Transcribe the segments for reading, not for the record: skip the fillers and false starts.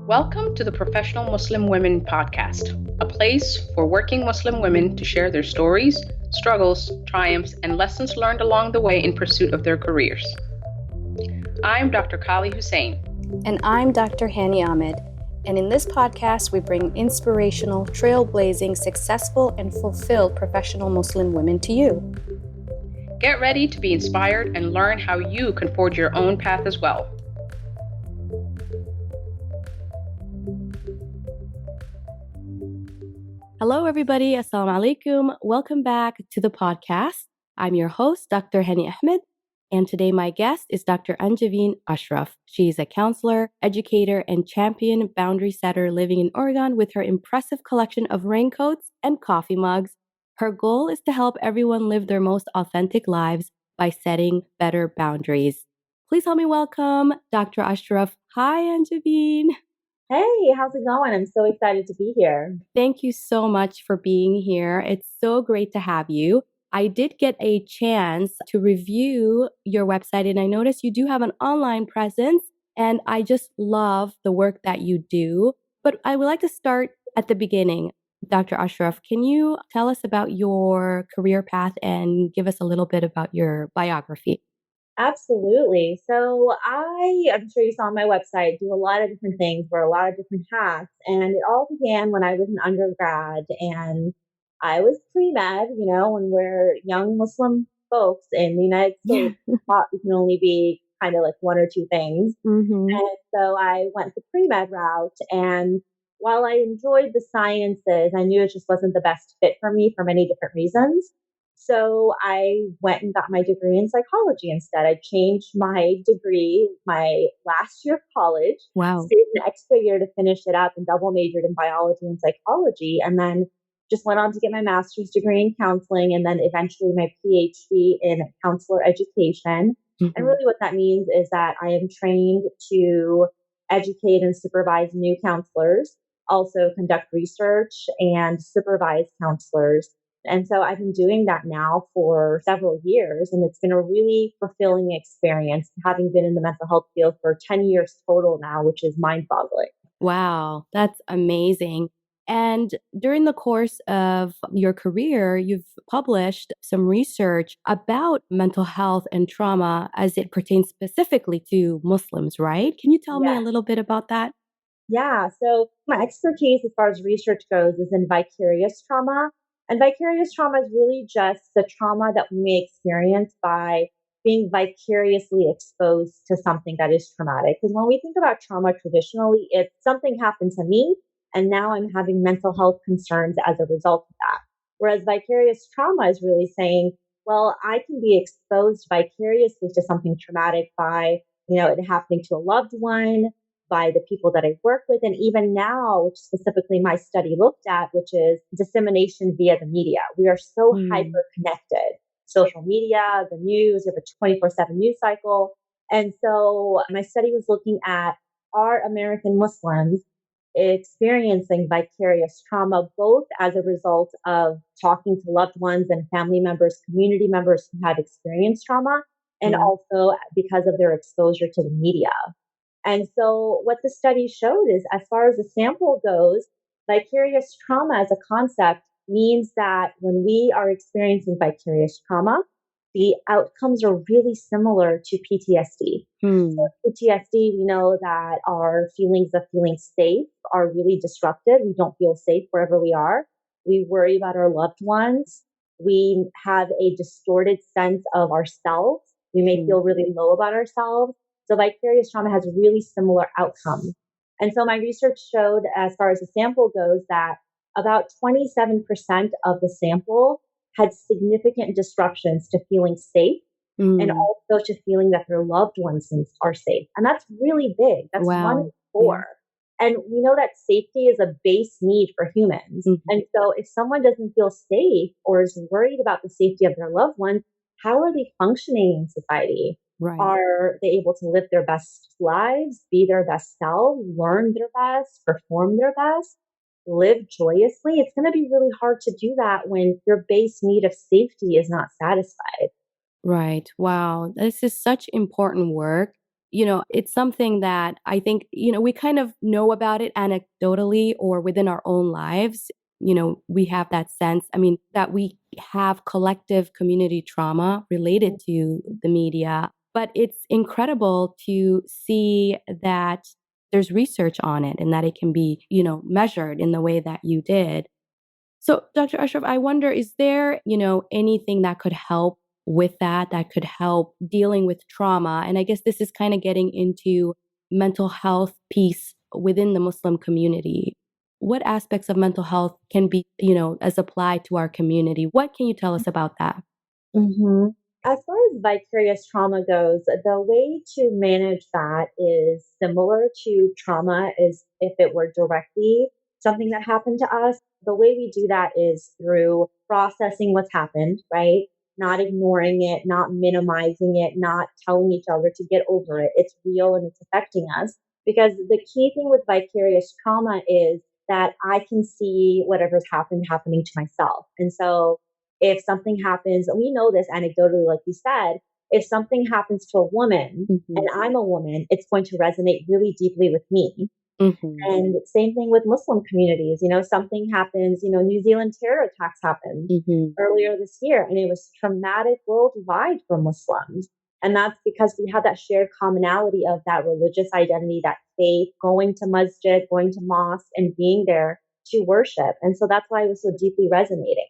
Welcome to the Professional Muslim Women Podcast, a place for working Muslim women to share their stories, struggles, triumphs, and lessons learned along the way in pursuit of their careers. I'm Dr. Kali Hussein. And I'm Dr. Hani Ahmed. And in this podcast, we bring inspirational, trailblazing, successful, and fulfilled professional Muslim women to you. Get ready to be inspired and learn how you can forge your own path as well. Hello, everybody. Assalamu alaikum. Welcome back to the podcast. I'm your host, Dr. Hani Ahmed. And today my guest is Dr. Anjabeen Ashraf. She's a counselor, educator, and champion boundary setter living in Oregon with her impressive collection of raincoats and coffee mugs. Her goal is to help everyone live their most authentic lives by setting better boundaries. Please help me welcome Dr. Ashraf. Hi, Anjabeen. Hey, how's it going? I'm so excited to be here. Thank you so much for being here. It's so great to have you. I did get a chance to review your website, and I noticed you do have an online presence, and I just love the work that you do. But I would like to start at the beginning. Dr. Ashraf, can you tell us about your career path and give us a little bit about your biography? Absolutely. So I'm sure you saw on my website, do a lot of different things, wear a lot of different hats. And it all began when I was an undergrad and I was pre-med, when we're young Muslim folks in the United States, thought we can only be kind of like one or two things. Mm-hmm. And so I went the pre-med route. And while I enjoyed the sciences, I knew it just wasn't the best fit for me for many different reasons. So I went and got my degree in psychology instead. I changed my degree my last year of college. Wow. Stayed an extra year to finish it up and double majored in biology and psychology. And then just went on to get my master's degree in counseling and then eventually my PhD in counselor education. Mm-hmm. And really what that means is that I am trained to educate and supervise new counselors, also conduct research and supervise counselors. And so I've been doing that now for several years, and it's been a really fulfilling experience, having been in the mental health field for 10 years total now, which is mind-boggling. Wow, that's amazing. And during the course of your career, you've published some research about mental health and trauma as it pertains specifically to Muslims, right? Can you tell me a little bit about that? Yeah, so my expertise as far as research goes is in vicarious trauma. And vicarious trauma is really just the trauma that we may experience by being vicariously exposed to something that is traumatic. Because when we think about trauma traditionally, it's something happened to me, and now I'm having mental health concerns as a result of that. Whereas vicarious trauma is really saying, well, I can be exposed vicariously to something traumatic by, it happening to a loved one, by the people that I work with. And even now, which specifically my study looked at, which is dissemination via the media. We are so hyper connected. Social media, the news, you have a 24/7 news cycle. And so my study was looking at, are American Muslims experiencing vicarious trauma, both as a result of talking to loved ones and family members, community members who have experienced trauma, and also because of their exposure to the media. And so what the study showed is, as far as the sample goes, vicarious trauma as a concept means that when we are experiencing vicarious trauma, the outcomes are really similar to PTSD. So PTSD, we know that our feelings of feeling safe are really disrupted. We don't feel safe wherever we are. We worry about our loved ones. We have a distorted sense of ourselves. We may feel really low about ourselves. So vicarious trauma has really similar outcomes. And so my research showed, as far as the sample goes, that about 27% of the sample had significant disruptions to feeling safe and also to feeling that their loved ones are safe. And that's really big. That's 1 in 4. Yeah. And we know that safety is a base need for humans. And so if someone doesn't feel safe or is worried about the safety of their loved ones, how are they functioning in society? Right. Are they able to live their best lives, be their best selves, learn their best, perform their best, live joyously? It's going to be really hard to do that when your base need of safety is not satisfied. Right. Wow. This is such important work. It's something that I think, we kind of know about it anecdotally or within our own lives. We have that sense, that we have collective community trauma related to the media. But it's incredible to see that there's research on it and that it can be, measured in the way that you did. So, Dr. Ashraf, I wonder, is there, anything that could help with that could help dealing with trauma? And I guess this is kind of getting into mental health piece within the Muslim community. What aspects of mental health can be, as applied to our community? What can you tell us about that? hmm As far as vicarious trauma goes, the way to manage that is similar to trauma is if it were directly something that happened to us. The way we do that is through processing what's happened, right? Not ignoring it, not minimizing it, not telling each other to get over it. It's real and it's affecting us. Because the key thing with vicarious trauma is that I can see whatever's happened happening to myself. And so if something happens, and we know this anecdotally, like you said, if something happens to a woman and I'm a woman, it's going to resonate really deeply with me. Mm-hmm. And same thing with Muslim communities. Something happens, New Zealand terror attacks happened earlier this year, and it was traumatic worldwide for Muslims. And that's because we have that shared commonality of that religious identity, that faith, going to masjid, going to mosque, and being there to worship. And so that's why it was so deeply resonating.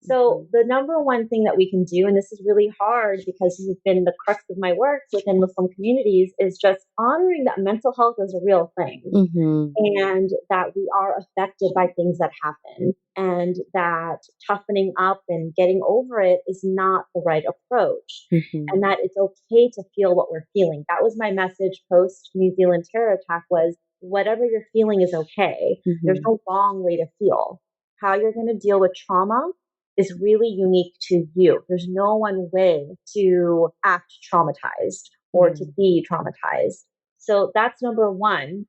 So the number one thing that we can do, and this is really hard because this has been the crux of my work within Muslim communities, is just honoring that mental health is a real thing and that we are affected by things that happen and that toughening up and getting over it is not the right approach and that it's okay to feel what we're feeling. That was my message post New Zealand terror attack was whatever you're feeling is okay. There's no wrong way to feel. How you're going to deal with trauma is really unique to you. There's no one way to act traumatized or to be traumatized. So that's number one.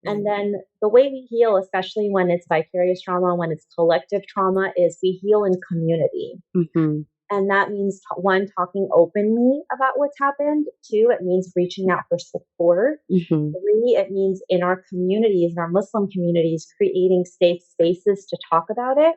And then the way we heal, especially when it's vicarious trauma, when it's collective trauma, is we heal in community. And that means one, talking openly about what's happened. Two, it means reaching out for support. Three, it means in our communities, in our Muslim communities, creating safe spaces to talk about it.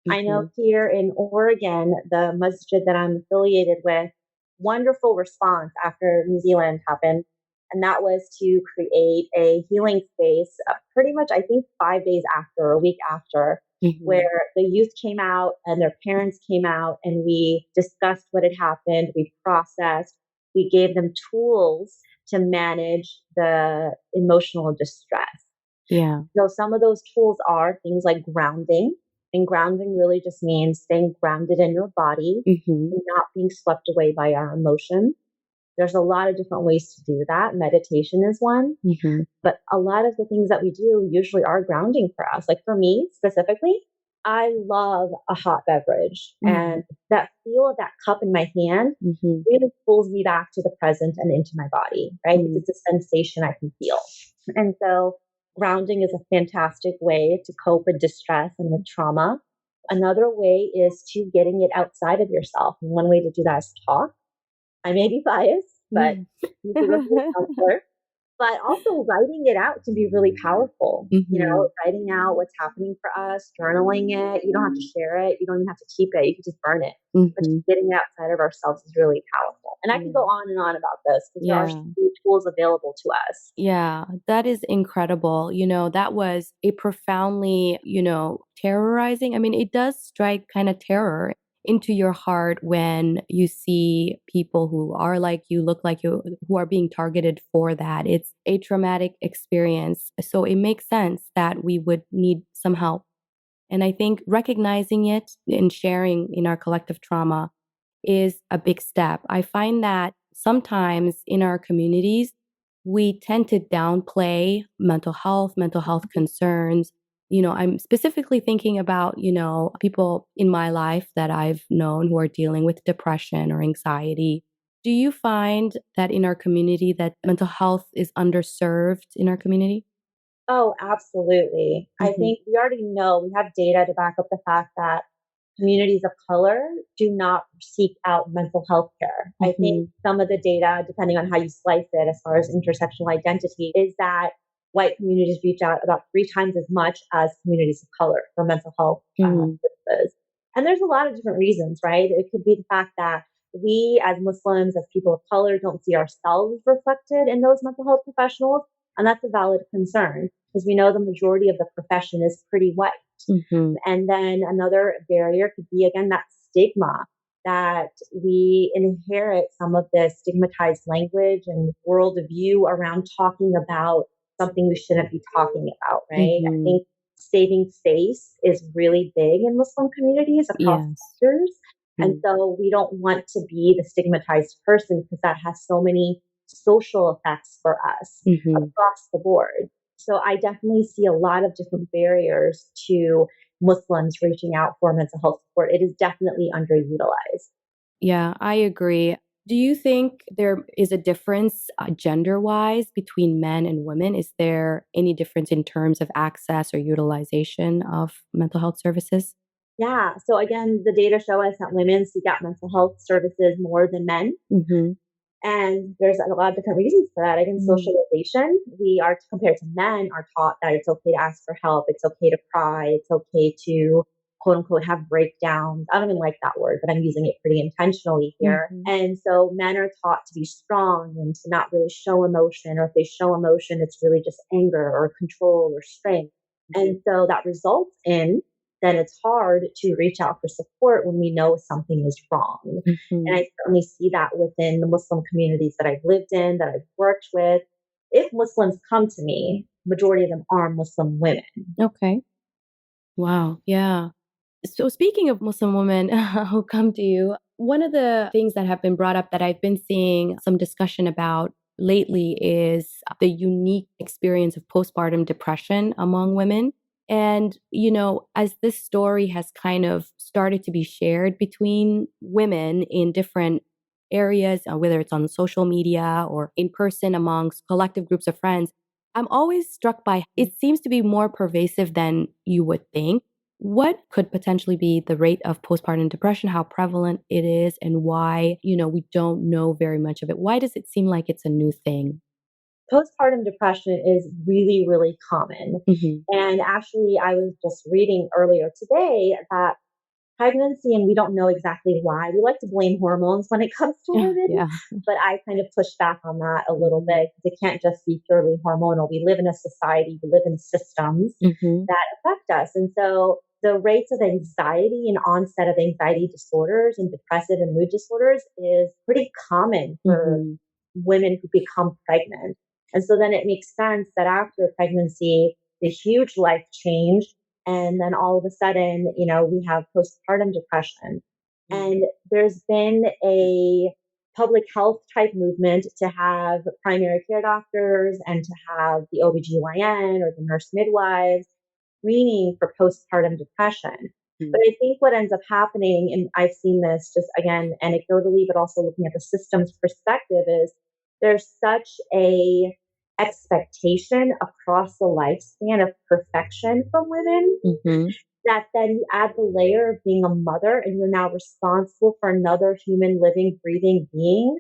I know here in Oregon, the masjid that I'm affiliated with, wonderful response after New Zealand happened. And that was to create a healing space pretty much, I think, 5 days after, or a week after, where the youth came out and their parents came out and we discussed what had happened. We processed, we gave them tools to manage the emotional distress. Yeah. So some of those tools are things like grounding. And grounding really just means staying grounded in your body and not being swept away by our emotions. There's a lot of different ways to do that. Meditation is one. But a lot of the things that we do usually are grounding for us. Like for me specifically, I love a hot beverage. And that feel of that cup in my hand really pulls me back to the present and into my body, right? It's a sensation I can feel. And so grounding is a fantastic way to cope with distress and with trauma. Another way is to getting it outside of yourself. And one way to do that is talk. I may be biased, but you can look at a counselor. But also writing it out can be really powerful. Writing out what's happening for us, journaling it. You don't have to share it. You don't even have to keep it. You can just burn it. But just getting it outside of ourselves is really powerful. And I can go on and on about this because there are so many tools available to us. Yeah, that is incredible. That was a profoundly, terrorizing. It does strike kind of terror into your heart when you see people who are like you, look like you, who are being targeted for that. It's a traumatic experience. So it makes sense that we would need some help. And I think recognizing it and sharing in our collective trauma is a big step. I find that sometimes in our communities, we tend to downplay mental health concerns. I'm specifically thinking about, people in my life that I've known who are dealing with depression or anxiety. Do you find that in our community that mental health is underserved in our community? Oh, absolutely. I think we already know we have data to back up the fact that communities of color do not seek out mental health care. I think some of the data, depending on how you slice it, as far as intersectional identity, is that white communities reach out about 3 times as much as communities of color for mental health services. And there's a lot of different reasons, right? It could be the fact that we as Muslims, as people of color, don't see ourselves reflected in those mental health professionals. And that's a valid concern because we know the majority of the profession is pretty white. And then another barrier could be, again, that stigma that we inherit some of this stigmatized language and worldview around talking about something we shouldn't be talking about, right? I think saving face is really big in Muslim communities across sectors. And so we don't want to be the stigmatized person because that has so many social effects for us across the board. So I definitely see a lot of different barriers to Muslims reaching out for mental health support. It is definitely underutilized. Yeah, I agree. Do you think there is a difference gender-wise between men and women? Is there any difference in terms of access or utilization of mental health services? Yeah. So again, the data show us that women seek out mental health services more than men. And there's a lot of different reasons for that. Again, socialization, we are compared to men are taught that it's okay to ask for help. It's okay to cry. It's okay to quote unquote have breakdowns. I don't even like that word, but I'm using it pretty intentionally here. And so men are taught to be strong and to not really show emotion, or if they show emotion, it's really just anger or control or strength. And so that results in then it's hard to reach out for support when we know something is wrong. And I certainly see that within the Muslim communities that I've lived in, that I've worked with. If Muslims come to me, majority of them are Muslim women. Okay. Wow. Yeah. So speaking of Muslim women who come to you, one of the things that have been brought up that I've been seeing some discussion about lately is the unique experience of postpartum depression among women. And, as this story has kind of started to be shared between women in different areas, whether it's on social media or in person amongst collective groups of friends, I'm always struck by it seems to be more pervasive than you would think. What could potentially be the rate of postpartum depression, how prevalent it is, and why, we don't know very much of it? Why does it seem like it's a new thing? Postpartum depression is really, really common. And actually, I was just reading earlier today that pregnancy, and we don't know exactly why. We like to blame hormones when it comes to women, but I kind of push back on that a little bit. It can't just be purely hormonal. We live in a society, we live in systems that affect us. And so the rates of anxiety and onset of anxiety disorders and depressive and mood disorders is pretty common for women who become pregnant. And so then it makes sense that after pregnancy, the huge life change. And then all of a sudden, we have postpartum depression. And there's been a public health type movement to have primary care doctors and to have the OBGYN or the nurse midwives screening for postpartum depression. But I think what ends up happening, and I've seen this just again anecdotally, but also looking at the systems perspective, is there's such a expectation across the lifespan of perfection from women that then you add the layer of being a mother and you're now responsible for another human living, breathing being,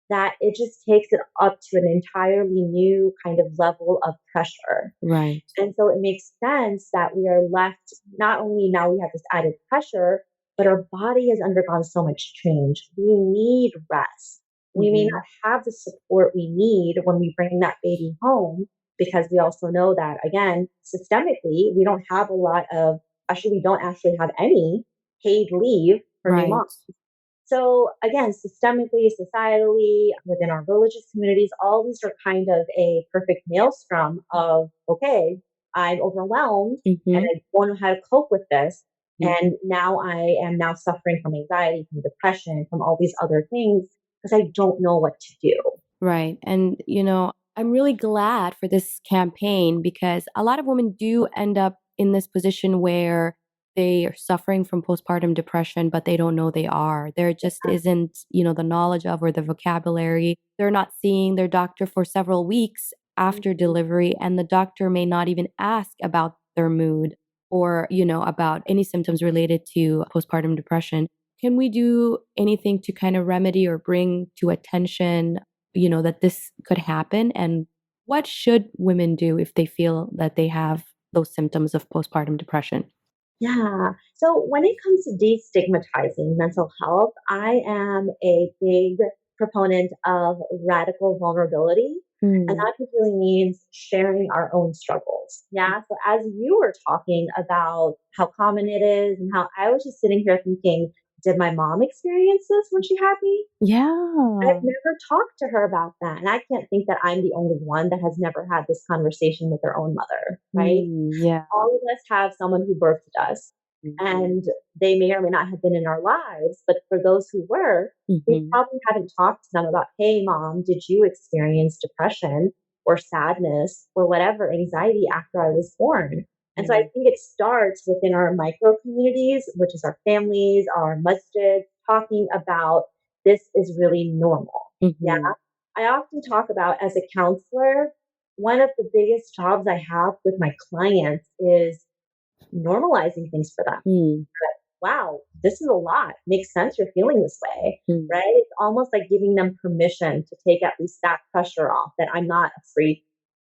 that it just takes it up to an entirely new kind of level of pressure. Right. And so it makes sense that we are left, not only now we have this added pressure, but our body has undergone so much change. We need rest. We may not have the support we need when we bring that baby home, because we also know that, again, systemically, we don't have a lot of, actually, we don't actually have any paid leave for new moms. So again, systemically, societally, within our religious communities, all these are kind of a perfect maelstrom of, okay, I'm overwhelmed and I don't know how to cope with this. And now I am now suffering from anxiety, from depression, from all these other things, because I don't know what to do. Right. And, I'm really glad for this campaign because a lot of women do end up in this position where they are suffering from postpartum depression, but they don't know they are. There just isn't, the knowledge of or the vocabulary. They're not seeing their doctor for several weeks after delivery, and the doctor may not even ask about their mood. or, about any symptoms related to postpartum depression, can we do anything to kind of remedy or bring to attention, that this could happen? And what should women do if they feel that they have those symptoms of postpartum depression? Yeah. So when it comes to destigmatizing mental health, I am a big proponent of radical vulnerability. And Mm. that just really means sharing our own struggles. Yeah. So as you were talking about how common it is and how I was just sitting here thinking, did my mom experience this when she had me? I've Yeah. never talked to her about that. And I can't think that I'm the only one that has never had this conversation with their own mother, right? Yeah. All of us have someone who birthed us, Mhm. and they may or may not have been in our lives, but for those who were, we Mhm. probably haven't talked to them about, hey, mom, did you experience depression or sadness or whatever, anxiety after I was born? And so I Mm. think it starts within our micro communities, which is our families, our masjid, talking about this is really normal. Yeah. Mhm. I often talk about as a counselor, one of the biggest jobs I have with my clients is normalizing things for them. Mm. Wow, this is a lot. Makes sense you're feeling this way, Mm. right? It's almost like giving them permission to take at least that pressure off that I'm not a freak,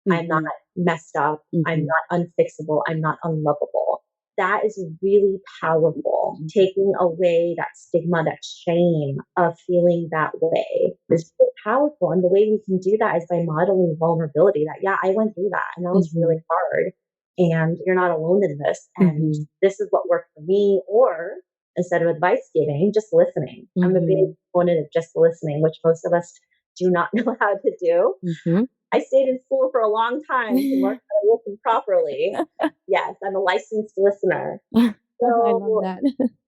I'm not Mhm. messed up, I'm Mhm. not unfixable, I'm not unlovable. That is really powerful. Taking away that stigma, that shame of feeling that way is really powerful. And the way we can do that is by modeling vulnerability that, yeah, I went through that and that was really Mhm. hard. And you're not alone in this. And Mhm. this is what worked for me. Or instead of advice giving, just listening. I'm a big Mhm. proponent of just listening, which most of us do not know how to do. Mhm. I stayed in school for a long time to learn how to listen properly. Yes, I'm a licensed listener. I love So that.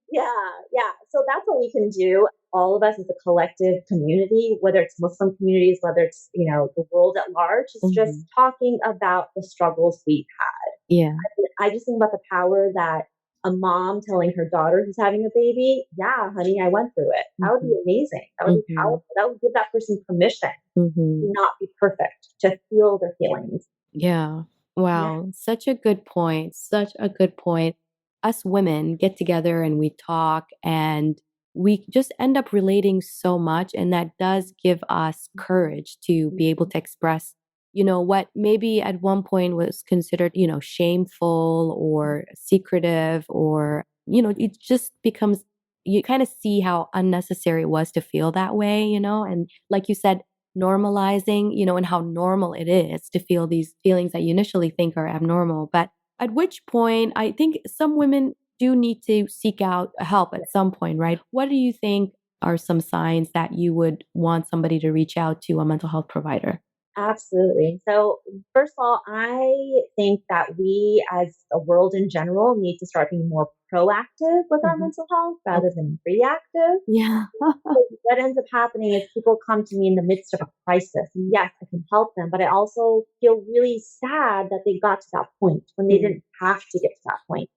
yeah, yeah. So that's what we can do. All of us as a collective community, whether it's Muslim communities, whether it's, the world at large, is just Mhm. talking about the struggles we've had. Yeah. I just think about the power that a mom telling her daughter who's having a baby, yeah, honey, I went through it. That would be Mhm. amazing. That would be Mhm. powerful. That would give that person permission Mhm. to not be perfect, to feel their feelings. Yeah. Yeah, Wow. Such a good point. Such a good point. Us women get together and we talk and we just end up relating so much. And that does give us courage to be able to express, what maybe at one point was considered, shameful or secretive or, it just becomes, you kind of see how unnecessary it was to feel that way, and like you said, normalizing, and how normal it is to feel these feelings that you initially think are abnormal. But at which point, I think some women do need to seek out help at some point, right? What do you think are some signs that you would want somebody to reach out to a mental health provider? absolutely. So, first of all, I think that we as a world in general need to start being more proactive with our Mhm. mental health rather Okay. than reactive. Yeah. So what ends up happening is people come to me in the midst of a crisis. And yes, I can help them, but I also feel really sad that they got to that point when they Mm. didn't have to get to that point.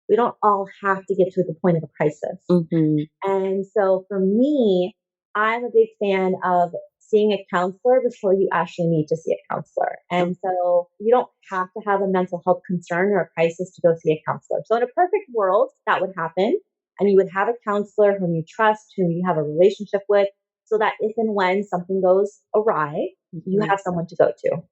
We don't all have to get to the point of a crisis. Mhm. And so for me, I'm a big fan of seeing a counselor before you actually need to see a counselor. And so you don't have to have a mental health concern or a crisis to go see a counselor. So in a perfect world, that would happen. And you would have a counselor whom you trust, whom you have a relationship with, so that if and when something goes awry, you Mhm. have someone to go to.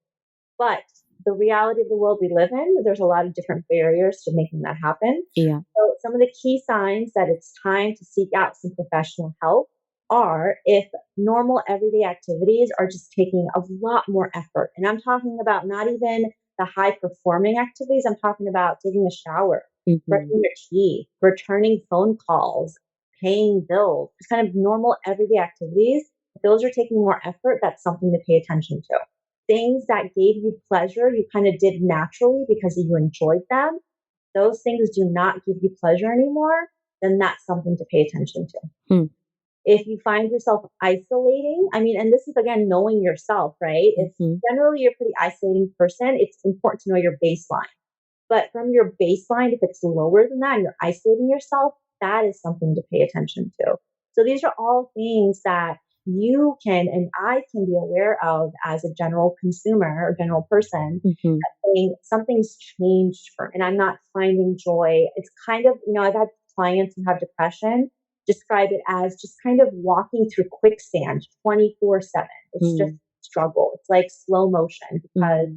But the reality of the world we live in, there's a lot of different barriers to making that happen. Yeah. So, some of the key signs that it's time to seek out some professional help are if normal everyday activities are just taking a lot more effort. And I'm talking about not even the high performing activities, I'm talking about taking a shower, Mhm. brushing your teeth, returning phone calls, paying bills, just kind of normal everyday activities. If those are taking more effort, that's something to pay attention to. Things that gave you pleasure, you kind of did naturally because you enjoyed them, those things do not give you pleasure anymore, then that's something to pay attention to. Hmm. If you find yourself isolating, I mean, and this is again knowing yourself, right? If Mhm. generally you're a pretty isolating person, it's important to know your baseline. But from your baseline, if it's lower than that and you're isolating yourself, that is something to pay attention to. So these are all things that you can and I can be aware of as a general consumer or general person Mhm. saying something's changed for me and I'm not finding joy. It's kind of, I've had clients who have depression describe it as just kind of walking through quicksand 24/7. It's just struggle. It's like slow motion because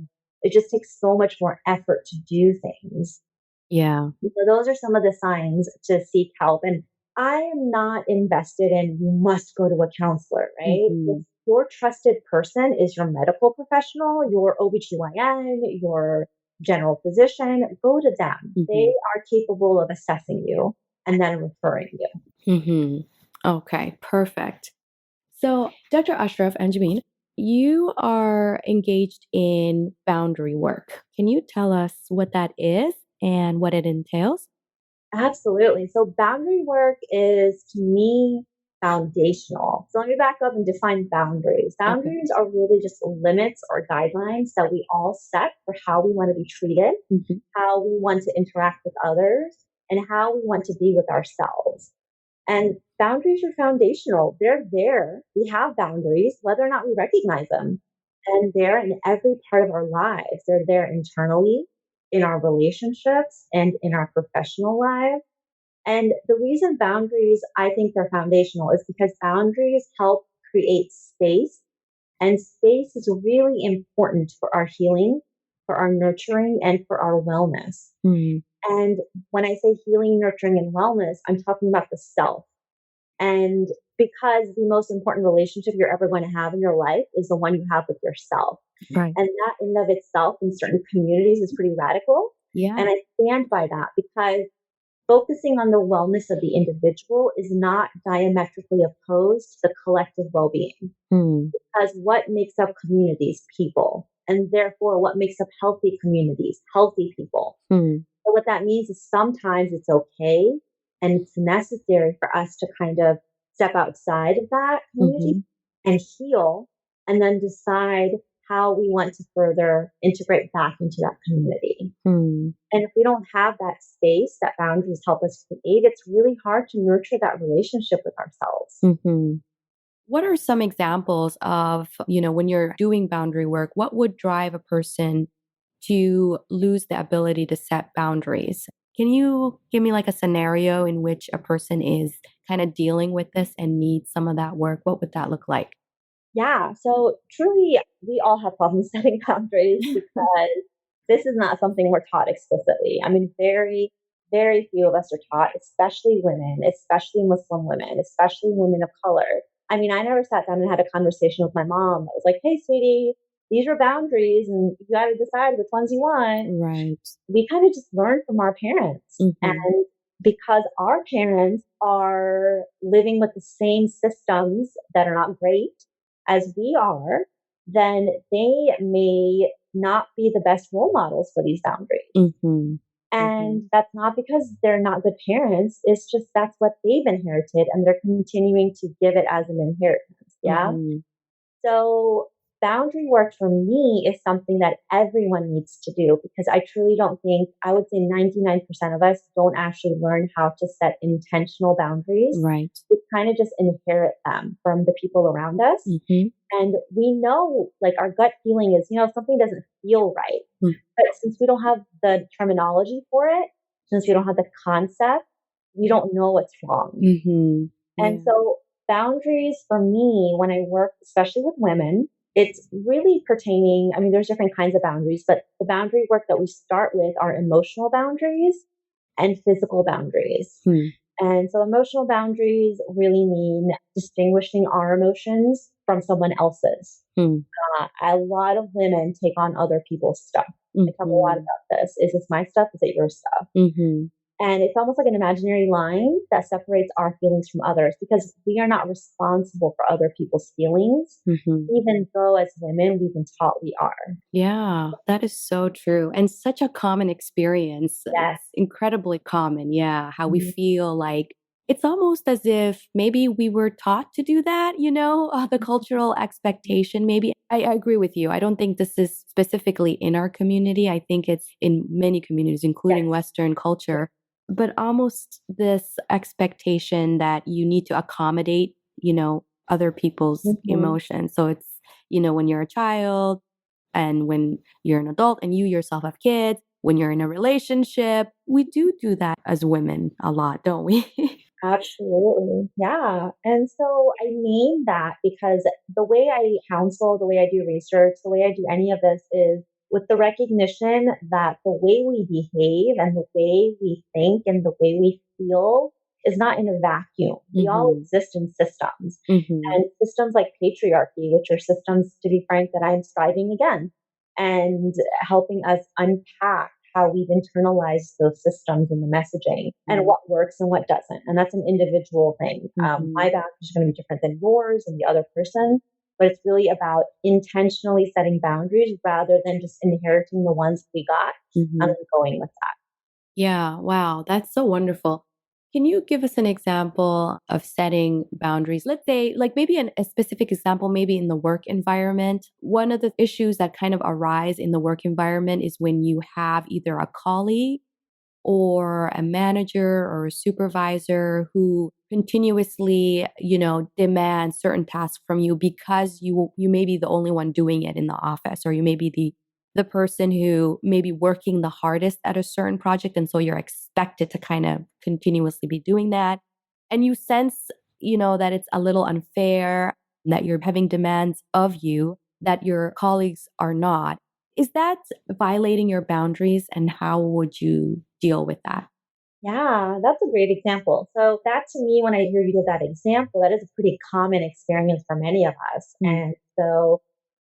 it just takes so much more effort to do things. Yeah. So those are some of the signs to seek help. And I am not invested in you must go to a counselor, right? If your trusted person is your medical professional, your OBGYN, your general physician, go to them. They are capable of assessing you and then referring you. Okay, perfect. So, Dr. Ashraf, Anjabeen, you are engaged in boundary work. Can you tell us what that is and what it entails? Absolutely. So boundary work is to me foundational. So let me back up and define boundaries. Okay. Boundaries are really just limits or guidelines that we all set for how we want to be treated, how we want to interact with others, and how we want to be with ourselves. And boundaries are foundational. They're there. We have boundaries, whether or not we recognize them. And they're in every part of our lives. They're there internally, in our relationships, and in our professional lives. And the reason boundaries, I think they're foundational, is because boundaries help create space. And space is really important for our healing, for our nurturing, and for our wellness. And when I say healing, nurturing, and wellness, I'm talking about the self. And because the most important relationship you're ever going to have in your life is the one you have with yourself. Right. And that in and of itself in certain communities is pretty radical. Yeah. And I stand by that because focusing on the wellness of the individual is not diametrically opposed to the collective well-being. Because what makes up communities? People. And therefore, what makes up healthy communities? Healthy people. So what that means is sometimes it's okay and it's necessary for us to kind of step outside of that community and heal and then decide how we want to further integrate back into that community. And if we don't have that space that boundaries help us create, it's really hard to nurture that relationship with ourselves. What are some examples of, when you're doing boundary work, what would drive a person to lose the ability to set boundaries? Can you give me like a scenario in which a person is kind of dealing with this and needs some of that work? What would that look like? Yeah, so truly, we all have problems setting boundaries because this is not something we're taught explicitly. I mean, very, very few of us are taught, especially women, especially Muslim women, especially women of color. I mean, I never sat down and had a conversation with my mom that was like, hey, sweetie, these are boundaries and you got to decide which ones you want. Right. We kind of just learn from our parents. And because our parents are living with the same systems that are not great as we are, then they may not be the best role models for these boundaries. And that's not because they're not good parents. It's just that's what they've inherited and they're continuing to give it as an inheritance. Yeah. So boundary work for me is something that everyone needs to do because I truly don't think, I would say 99% of us don't actually learn how to set intentional boundaries. Right. We kind of just inherit them from the people around us. And we know, like, our gut feeling is, something doesn't feel right. But since we don't have the terminology for it, since we don't have the concept, we don't know what's wrong. And so boundaries for me, when I work, especially with women, it's really pertaining. I mean, there's different kinds of boundaries, but the boundary work that we start with are emotional boundaries and physical boundaries. And so emotional boundaries really mean distinguishing our emotions from someone else's. A lot of women take on other people's stuff. I talk a lot about this. Is this my stuff? Is it your stuff? And it's almost like an imaginary line that separates our feelings from others because we are not responsible for other people's feelings, even though as women, we've been taught we are. Yeah, that is so true. And such a common experience. Yes. It's incredibly common. Yeah. How we feel like it's almost as if maybe we were taught to do that, the cultural expectation. Maybe I agree with you. I don't think this is specifically in our community. I think it's in many communities, including Western culture. But almost this expectation that you need to accommodate, other people's emotions. So it's, when you're a child, And when you're an adult and you yourself have kids, when you're in a relationship, we do that as women a lot, don't we? Absolutely. Yeah. And so I named that because the way I counsel, the way I do research, the way I do any of this is with the recognition that the way we behave and the way we think and the way we feel is not in a vacuum. We all exist in systems, and systems like patriarchy, which are systems, to be frank, that I'm striving against and helping us unpack how we've internalized those systems and the messaging and what works and what doesn't. And that's an individual thing. My boundaries are going to be different than yours and the other person, but it's really about intentionally setting boundaries rather than just inheriting the ones we got and then going with that. Yeah, wow, that's so wonderful. Can you give us an example of setting boundaries? Let's say, like maybe a specific example, maybe in the work environment. One of the issues that kind of arise in the work environment is when you have either a colleague or a manager or a supervisor who continuously, demands certain tasks from you because you may be the only one doing it in the office, or you may be the person who may be working the hardest at a certain project, and so you're expected to kind of continuously be doing that. And you sense, that it's a little unfair, that you're having demands of you that your colleagues are not. Is that violating your boundaries, and how would you deal with that? Yeah, that's a great example. So that to me, when I hear you give that example, that is a pretty common experience for many of us. Mm. And so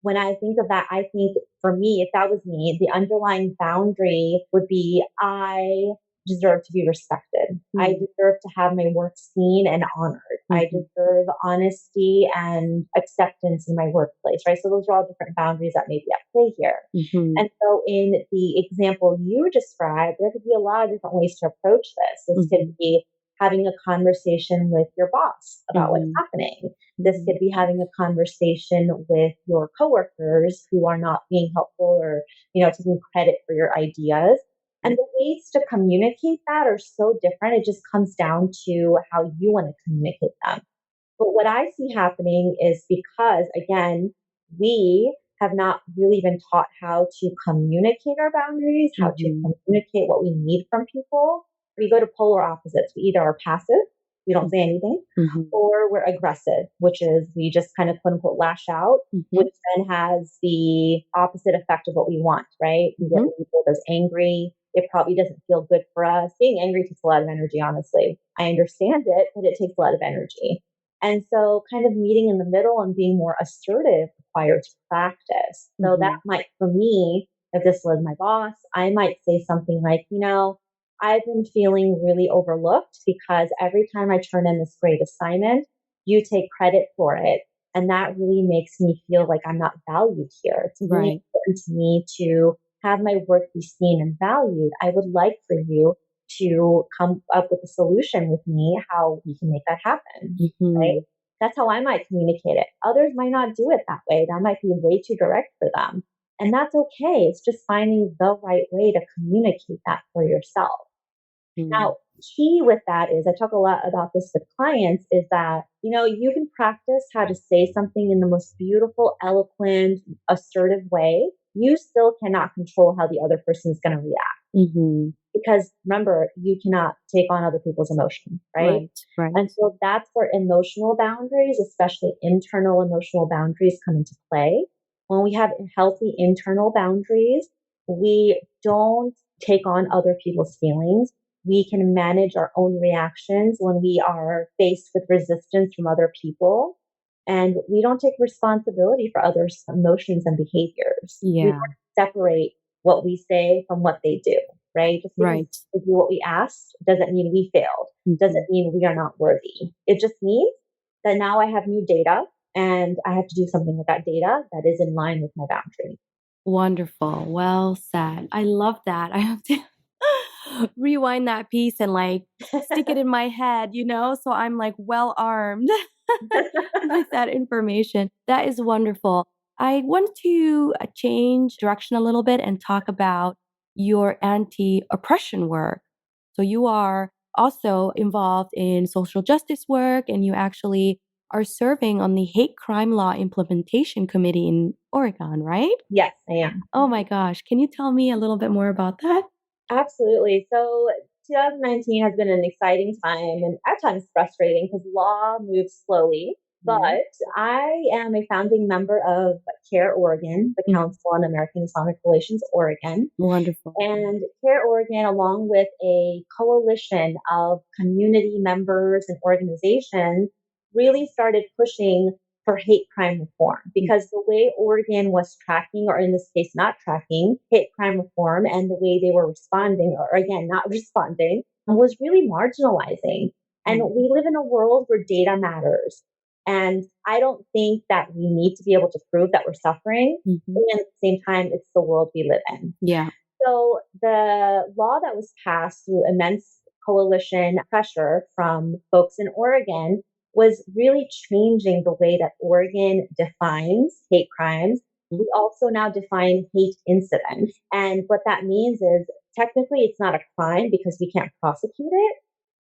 when I think of that, I think for me, if that was me, the underlying boundary would be I deserve to be respected. I Mm. deserve to have my work seen and honored. I Mhm. deserve honesty and acceptance in my workplace, right? So those are all different boundaries that may be at play here. Mhm. And so, in the example you described, there could be a lot of different ways to approach this. This could Mhm. be having a conversation with your boss about what's Mhm. happening. This Mhm. could be having a conversation with your coworkers who are not being helpful or, taking credit for your ideas. And the ways to communicate that are so different. It just comes down to how you want to communicate them. But what I see happening is because, again, we have not really been taught how to communicate our boundaries, how to Mhm. communicate what we need from people. We go to polar opposites. We either are passive, we don't say anything, Mhm. or we're aggressive, which is we just kind of quote unquote lash out, Mhm. which then has the opposite effect of what we want, right? We get Mhm. labeled as angry. It probably doesn't feel good for us. Being angry takes a lot of energy, honestly. I understand it, but it takes a lot of energy. And so, kind of meeting in the middle and being more assertive requires practice. So, that Mhm. might, for me, if this was my boss, I might say something like, I've been feeling really overlooked because every time I turn in this great assignment, you take credit for it. And that really makes me feel like I'm not valued here. It's really Right. important to me to have my work be seen and valued. I would like for you to come up with a solution with me how we can make that happen, right? Mhm. That's how I might communicate it. Others might not do it that way. That might be way too direct for them. And that's okay. It's just finding the right way to communicate that for yourself. Mhm. Now, key with that is I talk a lot about this with clients is that, you can practice how to say something in the most beautiful, eloquent, assertive way. You still cannot control how the other person is going to react Mhm. because remember, you cannot take on other people's emotions, right? Right. Right. And so that's where emotional boundaries, especially internal emotional boundaries, come into play. When we have healthy internal boundaries, we don't take on other people's feelings. We can manage our own reactions when we are faced with resistance from other people. And we don't take responsibility for others' emotions and behaviors. We Yeah. don't separate what we say from what they do, right? Just because Right. we do what we asked doesn't mean we failed, doesn't Mhm. mean we are not worthy. It just means that now I have new data and I have to do something with that data that is in line with my boundary. Wonderful. Well said. I love that. I have to rewind that piece and like stick it in my head, so I'm like well armed with that information. That is wonderful. I want to change direction a little bit and talk about your anti oppression work. So, you are also involved in social justice work, and you actually are serving on the Hate Crime Law Implementation Committee in Oregon, right? Yes, I am. Oh my gosh. Can you tell me a little bit more about that? Absolutely. So 2019 has been an exciting time and at times frustrating because law moves slowly. But I am a founding member of CARE Oregon, the Council on American Islamic Relations Oregon. Wonderful. And CARE Oregon, along with a coalition of community members and organizations, really started pushing for hate crime reform because the way Oregon was tracking, or in this case, not tracking hate crime reform, and the way they were responding, or again, not responding, was really marginalizing. And we live in a world where data matters. And I don't think that we need to be able to prove that we're suffering. And at the same time, it's the world we live in. Yeah. So the law that was passed through immense coalition pressure from folks in Oregon was really changing the way that Oregon defines hate crimes. We also now define hate incidents. And what that means is technically it's not a crime because we can't prosecute it,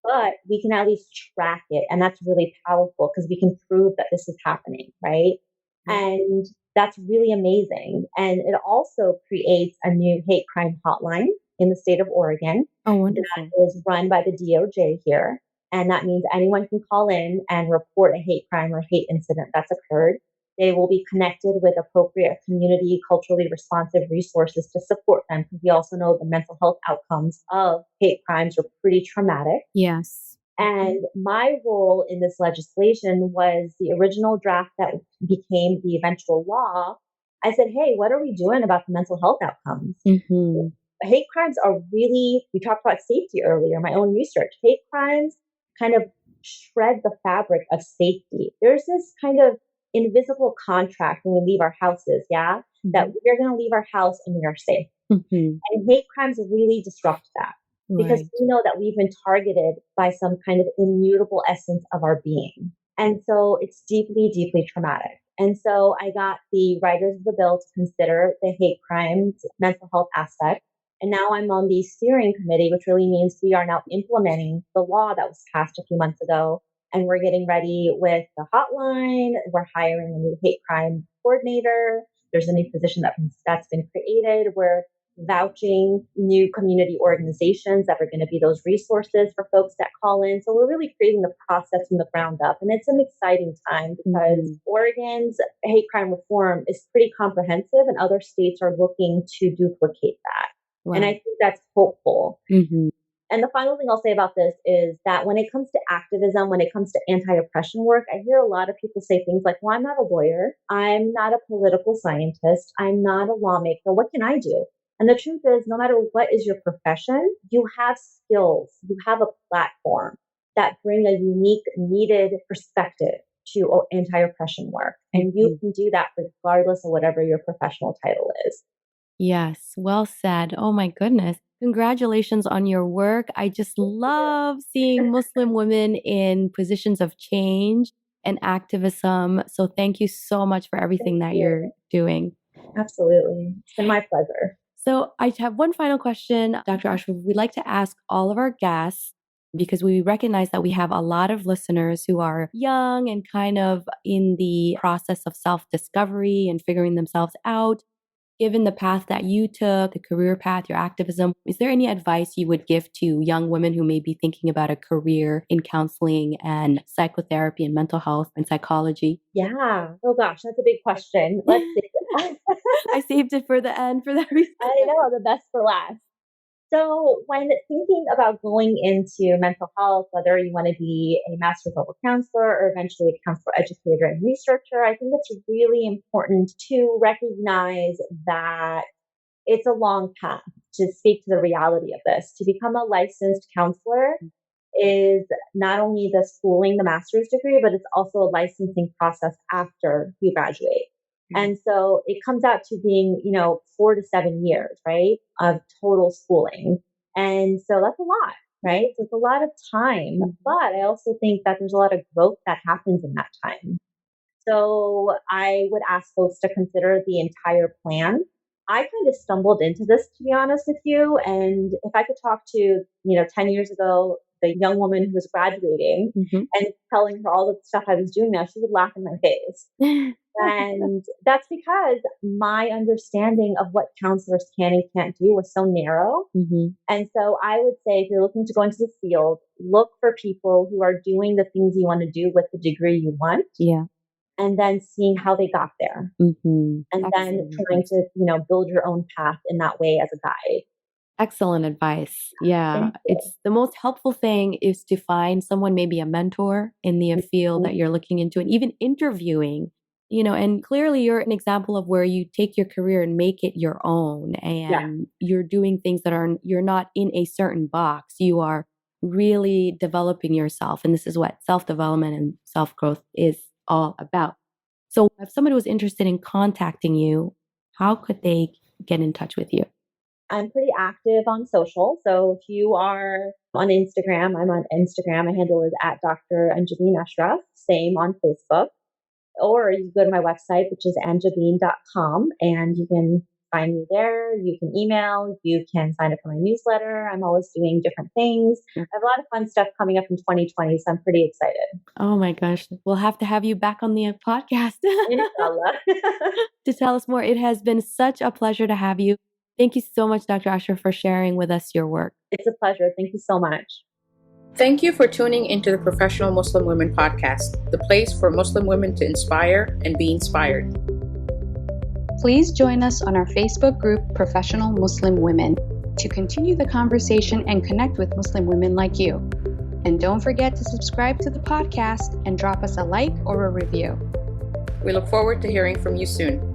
but we can at least track it. And that's really powerful because we can prove that this is happening, right? And that's really amazing. And it also creates a new hate crime hotline in the state of Oregon. Oh, wonderful. That is run by the DOJ here. And that means anyone can call in and report a hate crime or hate incident that's occurred. They will be connected with appropriate community, culturally responsive resources to support them because we also know the mental health outcomes of hate crimes are pretty traumatic. Yes. And my role in this legislation was the original draft that became the eventual law. I said, hey, what are we doing about the mental health outcomes? Hate crimes are really, we talked about safety earlier, my own research. Hate crimes kind of shred the fabric of safety. There's this kind of invisible contract when we leave our houses, that we're going to leave our house and we are safe. And hate crimes really disrupt that. Because we know that we've been targeted by some kind of immutable essence of our being. And so it's deeply, deeply traumatic. And so I got the writers of the bill to consider the hate crimes mental health aspect. And now I'm on the steering committee, which really means we are now implementing the law that was passed a few months ago. And we're getting ready with the hotline. We're hiring a new hate crime coordinator. There's a new position that's been created. We're vouching new community organizations that are going to be those resources for folks that call in. So we're really creating the process from the ground up. And it's an exciting time because Oregon's hate crime reform is pretty comprehensive and other states are looking to duplicate that. And I think that's hopeful. And the final thing I'll say about this is that when it comes to activism, when it comes to anti-oppression work, I hear a lot of people say things like, well, I'm not a lawyer. I'm not a political scientist. I'm not a lawmaker. What can I do? And the truth is, no matter what is your profession, you have skills, you have a platform that bring a unique, needed perspective to anti-oppression work. And you can do that regardless of whatever your professional title is. Yes, well said. Oh my goodness. Congratulations on your work. I just love seeing Muslim women in positions of change and activism. So thank you so much for everything that you're doing. Absolutely. It's been my pleasure. So I have one final question, Dr. Ashraf. We'd like to ask all of our guests, because we recognize that we have a lot of listeners who are young and kind of in the process of self-discovery and figuring themselves out. Given the path that you took, the career path, your activism, is there any advice you would give to young women who may be thinking about a career in counseling and psychotherapy and mental health and psychology? Yeah. Oh gosh, that's a big question. Let's see. I saved it for the end for that reason. I know, the best for last. So when thinking about going into mental health, whether you want to be a master's level counselor or eventually a counselor, educator, and researcher, I think it's really important to recognize that it's a long path to speak to the reality of this. To become a licensed counselor is not only the schooling, the master's degree, but it's also a licensing process after you graduate. And so it comes out to being, 4 to 7 years, right, of total schooling. And so that's a lot, right? So it's a lot of time, but I also think that there's a lot of growth that happens in that time. So I would ask folks to consider the entire plan. I kind of stumbled into this, to be honest with you. And if I could talk to, 10 years ago, the young woman who was graduating and telling her all the stuff I was doing now, she would laugh in my face. And that's because my understanding of what counselors can and can't do was so narrow. And so I would say if you're looking to go into the field, look for people who are doing the things you want to do with the degree you want. And then seeing how they got there. And then trying to, build your own path in that way as a guide. Excellent advice. Yeah. It's the most helpful thing is to find someone, maybe a mentor in the field that you're looking into, and even interviewing, and clearly you're an example of where you take your career and make it your own, and you're doing things that you're not in a certain box. You are really developing yourself. And this is what self-development and self-growth is all about. So if somebody was interested in contacting you, how could they get in touch with you? I'm pretty active on social. So if you are on Instagram, I'm on Instagram. My handle is at Dr. Anjabeen Ashraf. Same on Facebook. Or you can go to my website, which is anjabeen.com, and you can find me there. You can email. You can sign up for my newsletter. I'm always doing different things. I have a lot of fun stuff coming up in 2020, so I'm pretty excited. Oh my gosh. We'll have to have you back on the podcast to tell us more. It has been such a pleasure to have you. Thank you so much, Dr. Ashraf, for sharing with us your work. It's a pleasure. Thank you so much. Thank you for tuning into the Professional Muslim Women Podcast, the place for Muslim women to inspire and be inspired. Please join us on our Facebook group, Professional Muslim Women, to continue the conversation and connect with Muslim women like you. And don't forget to subscribe to the podcast and drop us a like or a review. We look forward to hearing from you soon.